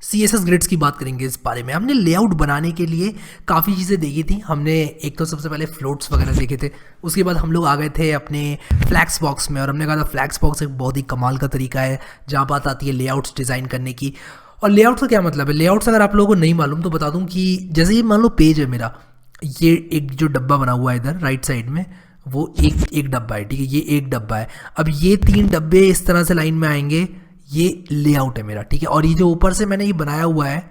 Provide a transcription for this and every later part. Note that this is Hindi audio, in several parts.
CSS ग्रिड्स की बात करेंगे इस बारे में। हमने लेआउट बनाने के लिए काफ़ी चीज़ें देखी थी। हमने एक तो सबसे पहले फ्लोट्स वगैरह देखे थे, उसके बाद हम लोग आ गए थे अपने फ्लैक्स बॉक्स में, और हमने कहा था फ्लैक्स बॉक्स एक बहुत ही कमाल का तरीका है जहाँ बात आती है लेआउट्स डिज़ाइन करने की। और लेआउट्स का क्या मतलब है? लेआउट्स अगर आप लोगों को नहीं मालूम तो बता दूँ कि जैसे ये मान लो पेज है मेरा, ये एक जो डब्बा बना हुआ है इधर राइट साइड में, वो एक डब्बा है, ठीक है, ये एक डब्बा है। अब ये 3 डब्बे इस तरह से लाइन में आएंगे, ये लेआउट है मेरा, ठीक है। और ये जो ऊपर से मैंने ये बनाया हुआ है,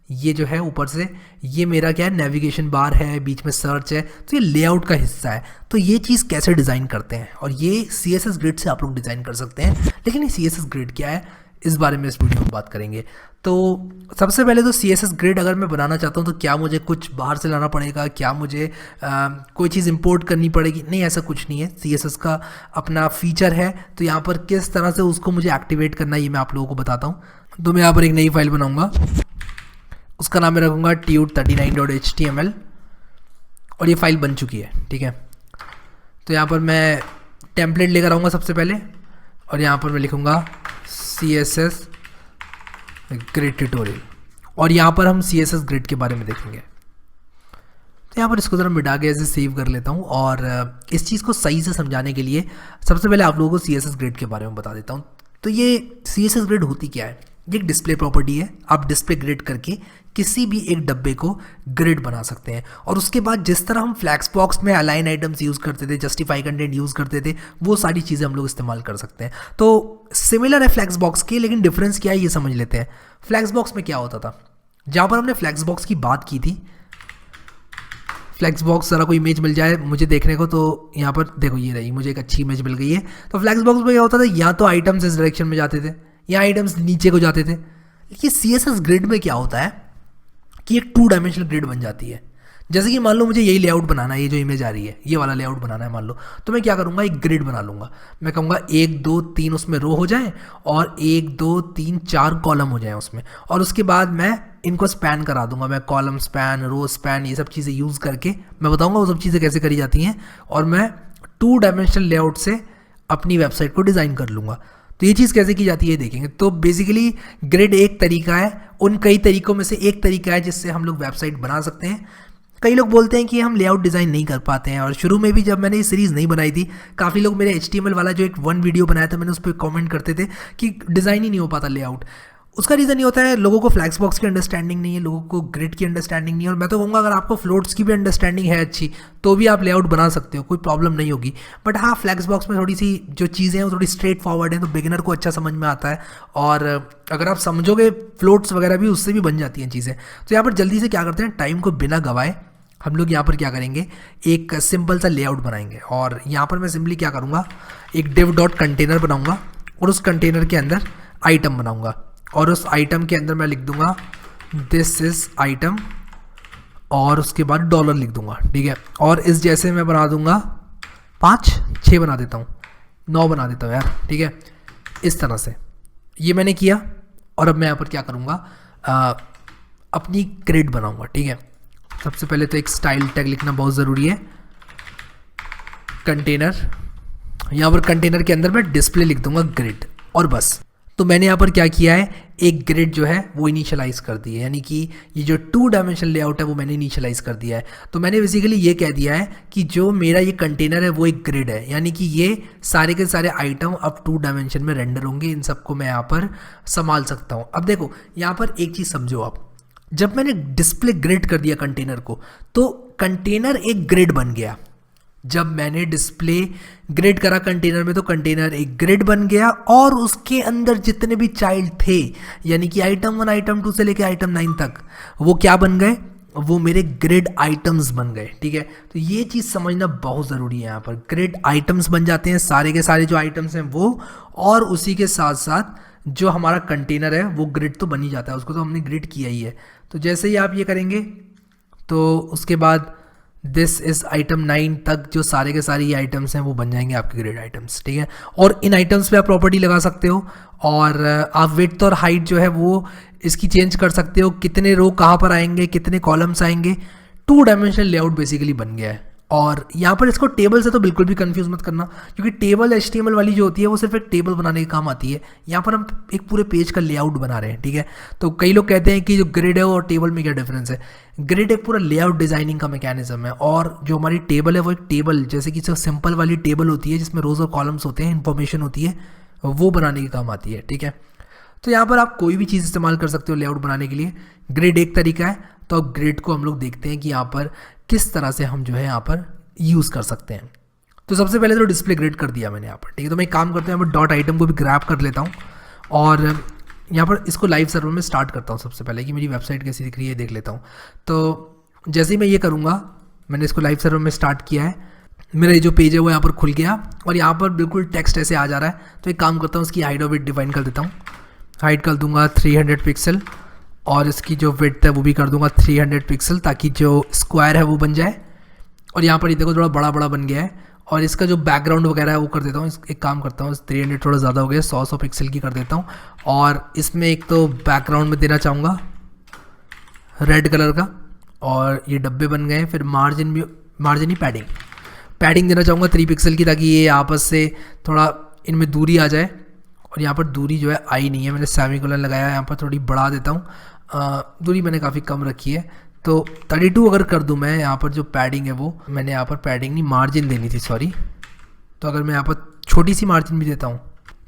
ये जो है ऊपर से, ये मेरा क्या है, नेविगेशन बार है, बीच में सर्च है, तो ये लेआउट का हिस्सा है। तो ये चीज़ कैसे डिज़ाइन करते हैं, और ये CSS ग्रिड से आप लोग डिज़ाइन कर सकते हैं। लेकिन ये CSS ग्रिड क्या है, इस बारे में इस वीडियो में बात करेंगे। तो सबसे पहले तो CSS ग्रिड अगर मैं बनाना चाहता हूँ तो क्या मुझे कुछ बाहर से लाना पड़ेगा, क्या मुझे कोई चीज़ इंपोर्ट करनी पड़ेगी? नहीं, ऐसा कुछ नहीं है। CSS का अपना फीचर है, तो यहाँ पर किस तरह से उसको मुझे एक्टिवेट करना है ये मैं आप लोगों को बताता हूँ। तो मैं यहाँ पर एक नई फाइल बनाऊँगा, उसका नाम मैं रखूँगा tut39.html, और ये फाइल बन चुकी है, ठीक है। तो यहाँ पर मैं टेम्पलेट लेकर आऊँगा सबसे पहले, और यहाँ पर मैं लिखूँगा CSS ग्रिड ट्यूटोरियल, और यहाँ पर हम CSS ग्रिड के बारे में देखेंगे। तो यहाँ पर इसको ज़रा मिटा के ऐसे सेव कर लेता हूँ, और इस चीज़ को सही से समझाने के लिए सबसे पहले आप लोगों को CSS ग्रिड के बारे में बता देता हूँ। तो ये CSS ग्रिड होती क्या है? ये एक डिस्प्ले प्रॉपर्टी है। आप डिस्प्ले ग्रिड करके किसी भी एक डब्बे को ग्रिड बना सकते हैं, और उसके बाद जिस तरह हम फ्लैक्स बॉक्स में अलाइन आइटम्स यूज़ करते थे, जस्टिफाई कंटेंट यूज़ करते थे, वो सारी चीज़ें हम लोग इस्तेमाल कर सकते हैं। तो सिमिलर है फ्लैक्स बॉक्स के, लेकिन डिफरेंस क्या है ये समझ लेते हैं। फ्लैक्स बॉक्स में क्या होता था, जहाँ पर हमने फ्लैक्स बॉक्स की बात की थी, फ्लैक्स बॉक्स ज़रा कोई इमेज मिल जाए मुझे देखने को, तो यहाँ पर देखो ये रही, मुझे एक अच्छी इमेज मिल गई है। तो फ्लैक्स बॉक्स में क्या होता था, या तो आइटम्स इस डायरेक्शन में जाते थे, या आइटम्स नीचे को जाते थे। लेकिन CSS ग्रिड में क्या होता है कि एक 2 डायमेंशनल ग्रिड बन जाती है। जैसे कि मान लो मुझे यही लेआउट बनाना है, ये जो इमेज आ रही है ये वाला लेआउट बनाना है मान लो, तो मैं क्या करूँगा, एक ग्रिड बना लूँगा। मैं कहूँगा 1 2 3 उसमें रो हो जाए, और 1 2 3 4 कॉलम हो जाए उसमें, और उसके बाद मैं इनको स्पैन करा दूंगा। मैं कॉलम स्पैन, रो स्पैन, ये सब चीज़ें यूज़ करके मैं बताऊँगा वो सब चीज़ें कैसे करी जाती हैं, और मैं 2 डायमेंशनल लेआउट से अपनी वेबसाइट को डिज़ाइन कर लूँगा। तो ये चीज़ कैसे की जाती है देखेंगे। तो बेसिकली ग्रिड एक तरीका है, उन कई तरीकों में से एक तरीका है जिससे हम लोग वेबसाइट बना सकते हैं। कई लोग बोलते हैं कि हम लेआउट डिज़ाइन नहीं कर पाते हैं, और शुरू में भी जब मैंने ये सीरीज़ नहीं बनाई थी, काफ़ी लोग मेरे HTML वाला जो एक 1 वीडियो बनाया था मैंने उस पर कमेंट करते थे कि डिज़ाइन ही नहीं हो पाता लेआउट। उसका रीज़न ये होता है, लोगों को फ्लैक्स बॉक्स की अंडरस्टैंडिंग नहीं है, लोगों को ग्रिड की अंडरस्टैंडिंग नहीं है। और मैं तो कहूँगा अगर आपको फ्लोट्स की भी अंडरस्टैंडिंग है अच्छी, तो भी आप लेआउट बना सकते हो, कोई प्रॉब्लम नहीं होगी। बट हाँ, फ्लैक्स बॉक्स में थोड़ी सी जो चीज़ें हैं वो थोड़ी स्ट्रेट फॉरवर्ड हैं, तो बिगिनर को अच्छा समझ में आता है, और अगर आप समझोगे फ्लोट्स वगैरह भी, उससे भी बन जाती हैं चीज़ें। तो यहाँ पर जल्दी से क्या करते हैं, टाइम को बिना गवाए हम लोग यहाँ पर क्या करेंगे, एक सिंपल सा लेआउट बनाएंगे। और यहाँ पर मैं सिंपली क्या करूँगा, एक div डॉट कंटेनर बनाऊँगा, और उस कंटेनर के अंदर आइटम बनाऊँगा, और उस आइटम के अंदर मैं लिख दूंगा दिस इज आइटम, और उसके बाद डॉलर लिख दूंगा, ठीक है। और इस जैसे मैं बना दूंगा 5 6 बना देता हूँ, 9 बना देता हूँ यार, ठीक है। इस तरह से ये मैंने किया, और अब मैं यहाँ पर क्या करूँगा, अपनी ग्रिड बनाऊँगा, ठीक है। सबसे पहले तो एक स्टाइल टैग लिखना बहुत ज़रूरी है, कंटेनर। यहाँ पर कंटेनर के अंदर मैं डिस्प्ले लिख दूंगा ग्रिड, और बस। तो मैंने यहाँ पर क्या किया है, एक ग्रिड जो है वो इनिशियलाइज़ कर दी है, यानी कि ये जो 2 डायमेंशनल लेआउट है वो मैंने इनिशियलाइज़ कर दिया है। तो मैंने बेसिकली ये कह दिया है कि जो मेरा ये कंटेनर है वो एक ग्रिड है, यानी कि ये सारे के सारे आइटम अब 2 डायमेंशन में रेंडर होंगे, इन सबको मैं यहाँ पर संभाल सकता हूँ। अब देखो यहाँ पर एक चीज़ समझो आप, जब मैंने डिस्प्ले ग्रिड कर दिया कंटेनर को, तो कंटेनर एक ग्रिड बन गया। जब मैंने डिस्प्ले ग्रिड करा कंटेनर में, तो कंटेनर एक ग्रिड बन गया, और उसके अंदर जितने भी चाइल्ड थे, यानी कि आइटम 1 आइटम 2 से लेकर आइटम 9 तक, वो क्या बन गए, वो मेरे ग्रिड आइटम्स बन गए, ठीक है। तो ये चीज़ समझना बहुत ज़रूरी है। यहाँ पर ग्रिड आइटम्स बन जाते हैं सारे के सारे जो आइटम्स हैं वो, और उसी के साथ साथ जो हमारा कंटेनर है वो ग्रिड तो बन ही जाता है, उसको तो हमने ग्रिड किया ही है। तो जैसे ही आप ये करेंगे, तो उसके बाद दिस इज आइटम 9 तक जो सारे के सारे ये आइटम्स हैं वो बन जाएंगे आपके ग्रिड आइटम्स, ठीक है। और इन आइटम्स पे आप प्रॉपर्टी लगा सकते हो, और आप विड्थ और हाइट जो है वो इसकी चेंज कर सकते हो, कितने रो कहाँ पर आएंगे, कितने कॉलम्स आएंगे। 2 डायमेंशनल लेआउट बेसिकली बन गया है। और यहाँ पर इसको टेबल से तो बिल्कुल भी कंफ्यूज मत करना, क्योंकि टेबल HTML वाली जो होती है वो सिर्फ एक टेबल बनाने के काम आती है। यहाँ पर हम एक पूरे पेज का लेआउट बना रहे हैं, ठीक है। तो कई लोग कहते हैं कि जो ग्रिड है और टेबल में क्या डिफरेंस है। ग्रिड एक पूरा लेआउट डिजाइनिंग का मैकेनिज्म है, और जो हमारी टेबल है वो एक टेबल जैसे कि जो सिंपल वाली टेबल होती है जिसमें रोज और कॉलम्स होते हैं, इन्फॉर्मेशन होती है, वो बनाने के काम आती है, ठीक है। तो यहाँ पर आप कोई भी चीज़ इस्तेमाल कर सकते हो लेआउट बनाने के लिए। ग्रिड एक तरीका है, तो अब ग्रिड को हम लोग देखते हैं कि यहाँ पर किस तरह से हम जो है यहाँ पर यूज़ कर सकते हैं। तो सबसे पहले तो डिस्प्ले ग्रिड कर दिया मैंने यहाँ पर, ठीक है। तो मैं एक काम करता हूँ, यहाँ पर डॉट आइटम को भी ग्रैब कर लेता हूँ और यहाँ पर इसको लाइव सर्वर में स्टार्ट करता हूँ। सबसे पहले कि मेरी वेबसाइट कैसी दिख रही है देख लेता हूँ। तो जैसे ही मैं ये करूँगा, मैंने इसको लाइव सर्वर में स्टार्ट किया है, मेरा ये जो पेज है वो यहाँ पर खुल गया और यहाँ पर बिल्कुल टेक्स्ट ऐसे आ जा रहा है। तो एक काम करता हूँ, इसकी हाइट और विड्थ डिफाइन कर देता हूँ। हाइट कर दूंगा 300 पिक्सल और इसकी जो विड्थ है वो भी कर दूंगा 300 पिक्सल, ताकि जो स्क्वायर है वो बन जाए। और यहाँ पर ये देखो थोड़ा बड़ा बड़ा बन गया है, और इसका जो बैकग्राउंड वगैरह है वो कर देता हूँ। एक काम करता हूँ, 300 थोड़ा ज़्यादा हो गया, 100 पिक्सल की कर देता हूँ। और इसमें एक तो बैकग्राउंड में देना चाहूँगा रेड कलर का, और ये डब्बे बन गए। फिर मार्जिन ही पैडिंग देना चाहूँगा 3 पिक्सल की, ताकि ये आपस से थोड़ा इनमें दूरी आ जाए। और यहाँ पर दूरी जो है आई नहीं है, मैंने सेमीकोलन लगाया है, यहाँ पर थोड़ी बढ़ा देता हूँ। दूरी मैंने काफ़ी कम रखी है, तो 32 अगर कर दूँ मैं। यहाँ पर जो पैडिंग है वो मैंने यहाँ पर पैडिंग नहीं मार्जिन देनी थी, सॉरी। तो अगर मैं यहाँ पर छोटी सी मार्जिन भी देता हूँ,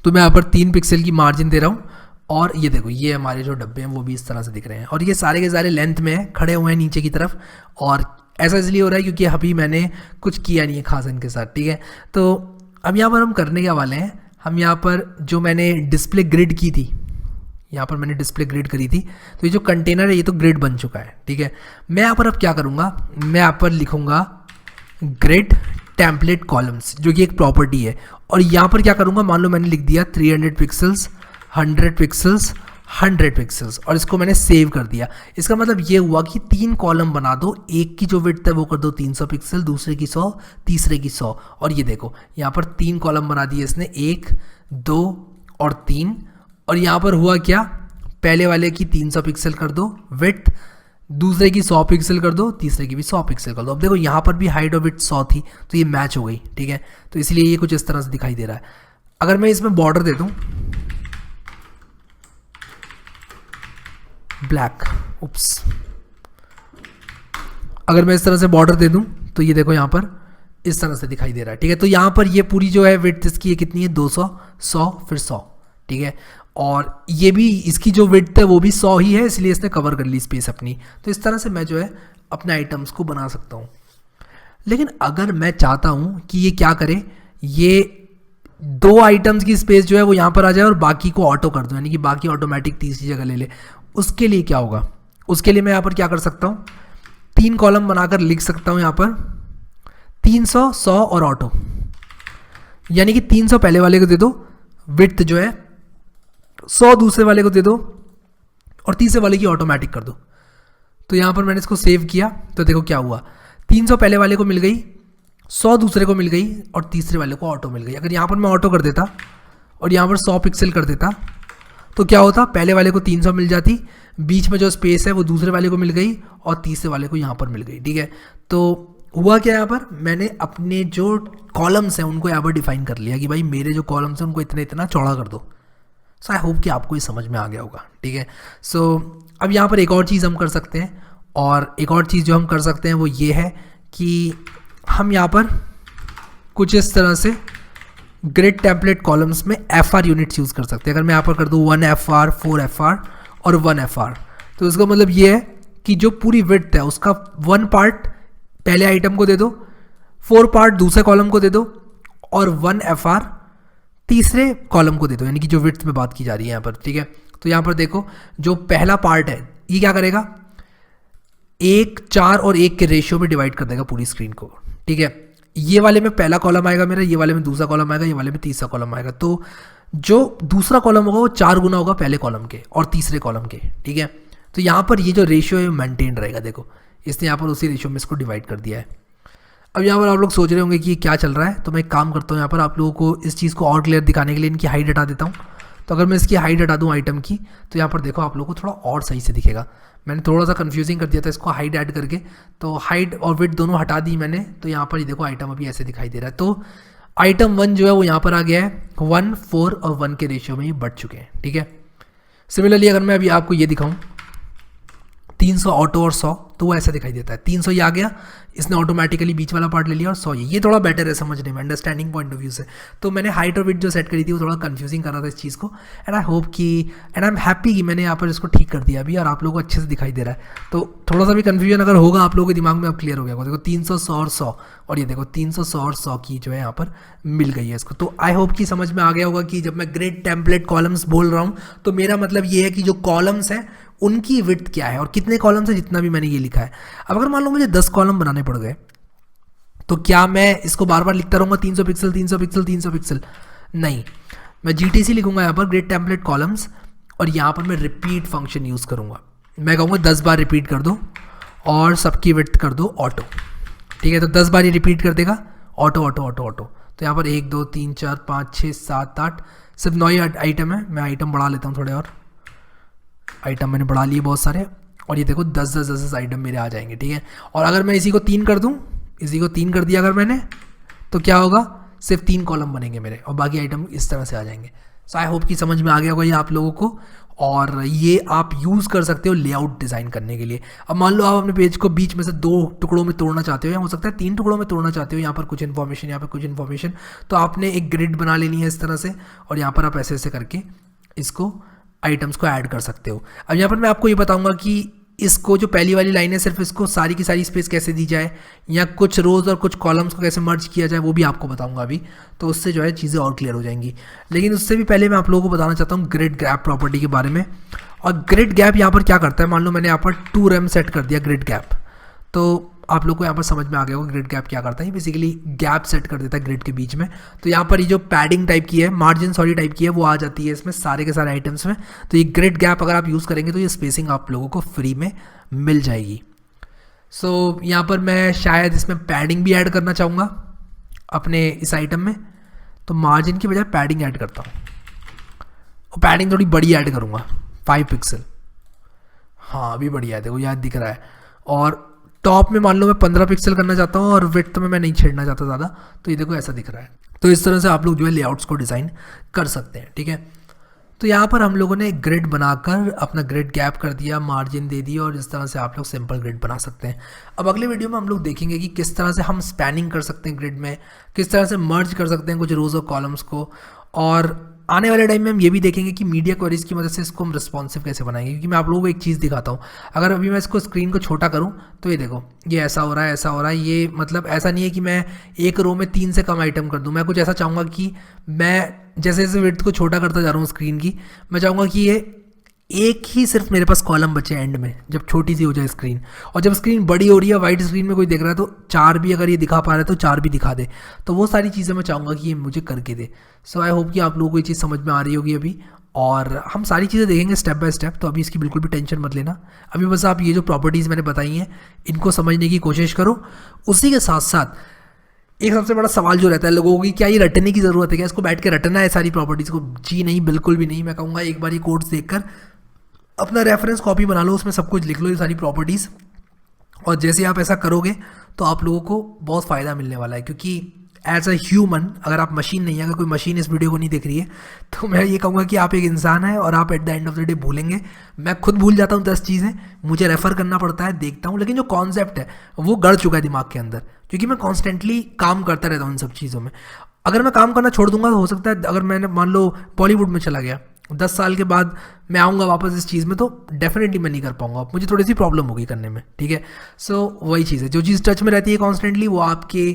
तो मैं यहाँ पर 3 पिक्सल की मार्जिन दे रहा हूँ। और ये देखो, ये हमारे जो डब्बे हैं वो भी इस तरह से दिख रहे हैं, और ये सारे के सारे लेंथ में है, खड़े हुए हैं नीचे की तरफ। और ऐसा इसलिए हो रहा है क्योंकि अभी मैंने कुछ किया नहीं है खास इनके साथ, ठीक है। तो अब यहाँ पर हम करने के वाले हैं, हम यहाँ पर जो मैंने डिस्प्ले ग्रिड की थी, यहाँ पर मैंने डिस्प्ले ग्रिड करी थी, तो ये जो कंटेनर है ये तो ग्रिड बन चुका है, ठीक है। मैं यहाँ पर अब क्या करूँगा, मैं यहाँ पर लिखूँगा ग्रिड टेम्पलेट कॉलम्स, जो कि एक प्रॉपर्टी है। और यहाँ पर क्या करूँगा, मान लो मैंने लिख दिया 300 पिक्सल्स, 100 पिक्सल्स, 100 पिक्सल्स, और इसको मैंने सेव कर दिया। इसका मतलब ये हुआ कि 3 कॉलम बना दो, एक की जो विड्थ है वो कर दो 300 पिक्सल, दूसरे की 100, तीसरे की 100। और ये देखो यहाँ पर 3 कॉलम बना दिए इसने, 1, 2 और 3। और यहाँ पर हुआ क्या, पहले वाले की 300 पिक्सल कर दो विड्थ, दूसरे की 100 पिक्सल कर दो, तीसरे की भी 100 पिक्सल कर दो। अब देखो यहाँ पर भी हाइट और विड्थ 100 थी, तो ये मैच हो गई, ठीक है। तो इसलिए ये कुछ इस तरह से दिखाई दे रहा है। अगर मैं इसमें बॉर्डर दे दूँ ब्लैक, उप्स, अगर मैं इस तरह से बॉर्डर दे दूं तो ये देखो यहाँ पर इस तरह से दिखाई दे रहा है, ठीक है। तो यहाँ पर ये पूरी जो है विड्थ इसकी ये कितनी है, 200, 100 फिर 100, ठीक है। और ये भी इसकी जो विड्थ है वो भी 100 ही है, इसलिए इसने कवर कर ली स्पेस अपनी। तो इस तरह से मैं जो है अपने आइटम्स को बना सकता हूँ। लेकिन अगर मैं चाहता हूँ कि ये क्या करे, ये 2 आइटम्स की स्पेस जो है वो यहाँ पर आ जाए और बाकी को ऑटो कर दूँ, यानी कि बाकी ऑटोमेटिक तीसरी जगह ले ले, उसके लिए क्या होगा, उसके लिए मैं यहाँ पर क्या कर सकता हूँ, 3 कॉलम बनाकर लिख सकता हूँ यहाँ पर 300, 100 और ऑटो। यानी कि 300 पहले वाले को दे दो, विड्थ जो है 100 दूसरे वाले को दे दो, और तीसरे वाले की ऑटोमेटिक कर दो। तो यहाँ पर मैंने इसको सेव किया, तो देखो क्या हुआ, 300 पहले वाले को मिल गई, 100 दूसरे को मिल गई, और तीसरे वाले को ऑटो मिल गई। अगर यहाँ पर मैं ऑटो कर देता और यहाँ पर 100 पिक्सल कर देता, तो क्या होता, पहले वाले को 300 मिल जाती, बीच में जो स्पेस है वो दूसरे वाले को मिल गई, और तीसरे वाले को यहाँ पर मिल गई, ठीक है। तो हुआ क्या, यहाँ पर मैंने अपने जो कॉलम्स हैं उनको यहाँ पर डिफाइन कर लिया कि भाई मेरे जो कॉलम्स हैं उनको इतना इतना चौड़ा कर दो। सो आई होप कि आपको ये समझ में आ गया होगा, ठीक है। सो अब यहाँ पर एक और चीज़ हम कर सकते हैं, और एक और चीज़ जो हम कर सकते हैं वो ये है कि हम यहाँ पर कुछ इस तरह से ग्रिड टेम्पलेट कॉलम्स में FR यूनिट्स यूज़ कर सकते हैं। अगर मैं यहाँ पर कर दूँ 1 FR, 4 FR और 1 FR, तो इसका मतलब ये है कि जो पूरी विड्थ है उसका 1 पार्ट पहले आइटम को दे दो, 4 पार्ट दूसरे कॉलम को दे दो, और 1 FR तीसरे कॉलम को दे दो, यानी कि जो विड्थ में बात की जा रही है यहाँ पर, ठीक है। तो यहाँ पर देखो जो पहला पार्ट है ये क्या करेगा, 1, 4 और 1 के रेशियो में डिवाइड कर देगा पूरी स्क्रीन को, ठीक है। ये वाले में पहला कॉलम आएगा मेरा, ये वाले में दूसरा कॉलम आएगा, ये वाले में तीसरा कॉलम आएगा। तो जो दूसरा कॉलम होगा वो 4 गुना होगा पहले कॉलम के और तीसरे कॉलम के, ठीक है। तो यहाँ पर ये जो रेशियो है मेंटेन रहेगा, देखो इसने यहाँ पर उसी रेशियो में इसको डिवाइड कर दिया है। अब यहाँ पर आप लोग सोच रहे होंगे कि ये क्या चल रहा है, तो मैं एक काम करता हूँ, यहाँ पर आप लोगों को इस चीज़ को और क्लियर दिखाने के लिए इनकी हाइट हटा देता हूँ। तो अगर मैं इसकी हाइट हटा दूँ आइटम की, तो यहाँ पर देखो आप लोगों को थोड़ा और सही से दिखेगा। मैंने थोड़ा सा कन्फ्यूजिंग कर दिया था इसको हाइट ऐड करके, तो हाइट और विड्थ दोनों हटा दी मैंने, तो यहाँ पर ये देखो आइटम अभी ऐसे दिखाई दे रहा है। तो आइटम 1 जो है वो यहाँ पर आ गया है 1, 4 और 1 के रेशियो में ये बढ़ चुके हैं, ठीक है। सिमिलरली अगर मैं अभी आपको ये दिखाऊं 300 ऑटो और 100, तो वो ऐसा दिखाई देता है। 300 ये आ गया, इसने ऑटोमेटिकली बीच वाला पार्ट ले लिया, और 100 ये थोड़ा बेटर है समझने में, अंडरस्टैंडिंग पॉइंट ऑफ व्यू से। तो मैंने हाइट और विड्थ जो सेट करी थी वो थोड़ा कंफ्यूजिंग कर रहा था इस चीज़ को, एंड आई होप कि एंड आई एम हैप्पी कि मैंने यहाँ पर इसको ठीक कर दिया अभी, और आप लोगों को अच्छे से दिखाई दे रहा है। तो थोड़ा सा भी कन्फ्यूजन अगर होगा आप लोगों के दिमाग में, अब क्लियर हो गया। देखो 300, 100 और 100, और ये देखो 300, 100 और 100 की जो है यहाँ पर मिल गई है इसको। तो आई होप कि समझ में आ गया होगा कि जब मैं ग्रिड टेम्पलेट कॉलम्स बोल रहा हूँ तो मेरा मतलब ये है कि जो कॉलम्स हैं उनकी विड्थ क्या है और कितने कॉलम्स है, जितना भी मैंने ये लिखा है। अब अगर मान लो मुझे 10 कॉलम बनाने पड़ गए, तो क्या मैं इसको बार बार लिखता रहूँगा 300 पिक्सल 300 पिक्सल 300 पिक्सल? नहीं, मैं GTC लिखूंगा यहाँ पर ग्रिड टेम्पलेट कॉलम्स, और यहाँ पर मैं रिपीट फंक्शन यूज़ करूँगा। मैं कहूँगा 10 बार रिपीट कर दो और सबकी विड्थ कर दो ऑटो, ठीक है। तो 10 बार ये रिपीट कर देगा ऑटो ऑटो ऑटो ऑटो। तो यहाँ पर 1 2 3 4 5 6 7 8 सिर्फ 9 ही आइटम है। मैं आइटम बढ़ा लेता हूँ थोड़े और, आइटम मैंने बढ़ा लिए बहुत सारे, और ये देखो 10 आइटम मेरे आ जाएंगे, ठीक है। और अगर मैं इसी को 3 कर दूँ, इसी को 3 कर दिया अगर मैंने, तो क्या होगा, सिर्फ 3 कॉलम बनेंगे मेरे, और बाकी आइटम इस तरह से आ जाएंगे। सो आई होप कि समझ में आ गया होगा ये आप लोगों को, और ये आप यूज़ कर सकते हो लेआउट डिज़ाइन करने के लिए। अब मान लो आप अपने पेज को बीच में से 2 टुकड़ों में तोड़ना चाहते हो, या हो सकता है 3 टुकड़ों में तोड़ना चाहते हो, यहाँ पर कुछ इन्फॉर्मेशन, यहाँ पर कुछ इन्फॉर्मेशन, तो आपने एक ग्रिड बना लेनी है इस तरह से, और यहाँ पर आप ऐसे ऐसे करके इसको आइटम्स को ऐड कर सकते हो। अब यहाँ पर मैं आपको ये बताऊंगा कि इसको जो पहली वाली लाइन है सिर्फ इसको सारी की सारी स्पेस कैसे दी जाए, या कुछ रोज़ और कुछ कॉलम्स को कैसे मर्ज किया जाए, वो भी आपको बताऊंगा अभी। तो उससे जो है चीज़ें और क्लियर हो जाएंगी। लेकिन उससे भी पहले मैं आप लोगों को बताना चाहता हूँ ग्रिड गैप प्रॉपर्टी के बारे में। और ग्रिड गैप यहाँ पर क्या करता है, मान लो मैंने यहाँ पर 2 rem सेट कर दिया ग्रिड गैप, तो आप लोग को यहाँ पर समझ में आ गया होगा ग्रिड गैप क्या करता है। बेसिकली गैप सेट कर देता है ग्रिड के बीच में। तो यहाँ पर ये जो पैडिंग टाइप की है, मार्जिन सॉरी टाइप की है, वो आ जाती है इसमें सारे के सारे आइटम्स में। तो ये ग्रिड गैप अगर आप यूज़ करेंगे तो ये स्पेसिंग आप लोगों को फ्री में मिल जाएगी। सो यहाँ पर मैं शायद इसमें पैडिंग भी ऐड करना चाहूँगा अपने इस आइटम में, तो मार्जिन की बजाय पैडिंग ऐड करता हूँ, और पैडिंग थोड़ी बड़ी ऐड करूँगा 5 पिक्सल। हाँ अभी बढ़िया है, देखो याद दिख रहा है। और टॉप में मान लो मैं 15 पिक्सल करना चाहता हूँ, और विड्थ में मैं नहीं छेड़ना चाहता ज़्यादा, तो ये देखो ऐसा दिख रहा है। तो इस तरह से आप लोग जो है लेआउट्स को डिज़ाइन कर सकते हैं, ठीक है। तो यहाँ पर हम लोगों ने ग्रिड बनाकर अपना ग्रिड गैप कर दिया, मार्जिन दे दी, और इस तरह से आप लोग सिंपल ग्रिड बना सकते हैं। अब अगले वीडियो में हम लोग देखेंगे कि किस तरह से हम स्पैनिंग कर सकते हैं ग्रिड में, किस तरह से मर्ज कर सकते हैं कुछ रोज और कॉलम्स को, और आने वाले टाइम में हम ये भी देखेंगे कि मीडिया क्वेरीज की मदद से इसको हम रिस्पॉन्सिव कैसे बनाएंगे। क्योंकि मैं आप लोगों को एक चीज़ दिखाता हूँ, अगर अभी मैं इसको स्क्रीन को छोटा करूँ तो ये देखो ये ऐसा हो रहा है, ऐसा हो रहा है। ये मतलब ऐसा नहीं है कि मैं एक रो में 3 से कम आइटम कर दूँ। मैं कुछ ऐसा चाहूँगा कि मैं जैसे जैसे विड्थ को छोटा करता जा रहा हूँ स्क्रीन की, मैं चाहूँगा कि ये एक ही सिर्फ मेरे पास कॉलम बचे एंड में, जब छोटी सी हो जाए स्क्रीन। और जब स्क्रीन बड़ी हो रही है, वाइट स्क्रीन में कोई देख रहा है, तो 4 भी अगर ये दिखा पा रहा है तो 4 भी दिखा दे। तो वो सारी चीज़ें मैं चाहूँगा कि ये मुझे करके दे। सो आई होप कि आप लोगों को ये चीज़ समझ में आ रही होगी अभी, और हम सारी चीज़ें देखेंगे स्टेप बाय स्टेप। तो अभी इसकी बिल्कुल भी टेंशन मत लेना, अभी बस आप ये जो प्रॉपर्टीज़ मैंने बताई हैं इनको समझने की कोशिश करो। उसी के साथ साथ एक सबसे बड़ा सवाल जो रहता है लोगों की, क्या ये रटने की ज़रूरत है, क्या इसको बैठ के रटना है सारी प्रॉपर्टीज़ को? जी नहीं, बिल्कुल भी नहीं। मैं कहूँगा एक बार ये कोड्स देखकर अपना रेफरेंस कॉपी बना लो, उसमें सब कुछ लिख लो ये सारी प्रॉपर्टीज़, और जैसे आप ऐसा करोगे तो आप लोगों को बहुत फ़ायदा मिलने वाला है। क्योंकि एज अ ह्यूमन, अगर आप मशीन नहीं है, अगर कोई मशीन इस वीडियो को नहीं देख रही है, तो मैं ये कहूँगा कि आप एक इंसान है, और आप at the end of the day भूलेंगे। मैं खुद भूल जाता हूँ 10 चीज़ें, मुझे रेफ़र करना पड़ता है, देखता हूँ, लेकिन जो कॉन्सेप्ट है वो गड़ चुका है दिमाग के अंदर, क्योंकि मैं कॉन्स्टेंटली काम करता रहता हूँ इन सब चीज़ों में। अगर मैं काम करना छोड़ दूंगा तो हो सकता है, अगर मैंने मान लो बॉलीवुड में चला गया, 10 साल के बाद मैं आऊँगा वापस इस चीज़ में, तो डेफिनेटली मैं नहीं कर पाऊँगा, मुझे थोड़ी सी प्रॉब्लम होगी करने में, ठीक है। सो वही चीज़ है, जो चीज़ टच में रहती है कॉन्स्टेंटली वो आपके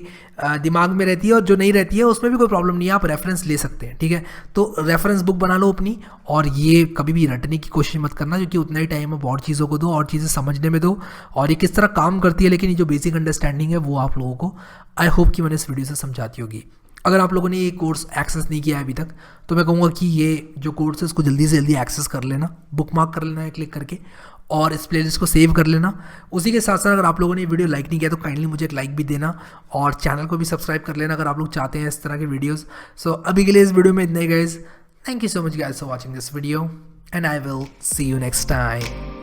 दिमाग में रहती है, और जो नहीं रहती है उसमें भी कोई प्रॉब्लम नहीं है, आप रेफरेंस ले सकते हैं, ठीक है। तो रेफरेंस बुक बना लो अपनी, और ये कभी भी रटने की कोशिश मत करना, क्योंकि उतना ही टाइम आप और चीज़ों को दो, और चीज़ें समझने में दो, और ये किस तरह काम करती है। लेकिन ये जो बेसिक अंडरस्टैंडिंग है वो आप लोगों को आई होप कि मैंने इस वीडियो से समझाती होगी। अगर आप लोगों ने ये कोर्स एक्सेस नहीं किया है अभी तक, तो मैं कहूँगा कि ये जो कोर्स है इसको जल्दी से जल्दी एक्सेस कर लेना, बुक मार्क कर लेना है क्लिक करके, और इस प्लेलिस्ट को सेव कर लेना। उसी के साथ साथ अगर आप लोगों ने वीडियो लाइक नहीं किया तो काइंडली मुझे एक लाइक भी देना, और चैनल को भी सब्सक्राइब कर लेना अगर आप लोग चाहते हैं इस तरह के वीडियोज़। सो अभी के लिए इस वीडियो में इतना ही guys, Thank you so much guys for watching this video and I will see you next time.